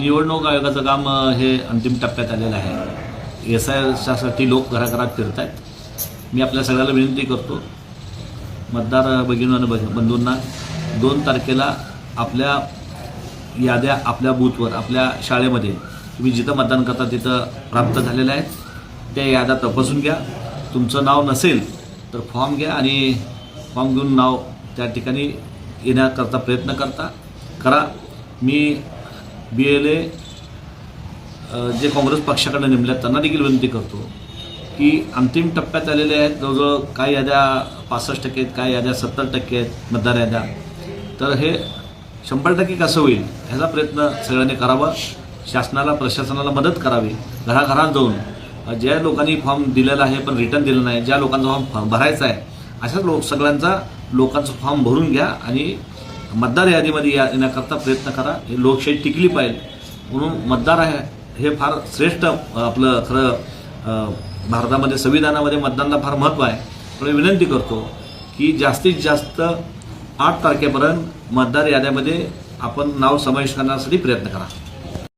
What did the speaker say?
निवडणूक आयोगाचं काम हे अंतिम टप्प्यात आलेलं आहे। SIसाठी लोक घराघरात फिरत आहेत। मी आपल्या सगळ्याला विनंती करतो, मतदार भगिनी आणि बंधूंना 2 तारखेला आपल्या याद्या आपल्या बूथवर, आपल्या शाळेमध्ये तुम्ही जिथं मतदान करता तिथं प्राप्त झालेल्या आहेत, त्या याद्या तपासून घ्या। तुमचं नाव नसेल तर फॉर्म घ्या आणि फॉर्म घेऊन नाव त्या ठिकाणी येण्याकरता प्रयत्न करा। मी BLA जे काँग्रेस पक्षाकडे नेमल्यात त्यांना देखील विनंती करतो की अंतिम टप्प्यात आलेले आहेत, जवळजवळ काही याद्या 65% आहेत, काही याद्या 70% आहेत मतदार याद्या। तर हे 100% कसं होईल ह्याचा प्रयत्न सगळ्यांनी करावा। शासनाला, प्रशासनाला मदत करावी। घराघरात जाऊन ज्या लोकांनी फॉर्म दिलेला आहे पण रिटर्न दिलं नाही, ज्या लोकांचा फॉर्म भरायचा आहे अशाच सगळ्यांचा लोकांचा फॉर्म भरून घ्या आणि मतदार यादीमध्ये येण्याकरता प्रयत्न करा। हे लोकशाही टिकली पाहिजे म्हणून मतदार आहे हे फार श्रेष्ठ आपलं खरं भारतामध्ये संविधानामध्ये मतदानाला फार महत्त्व आहे। पण विनंती करतो की जास्तीत जास्त 8 तारखेपर्यंत मतदार याद्यामध्ये आपण नाव समाविष्ट करण्यासाठी प्रयत्न करा।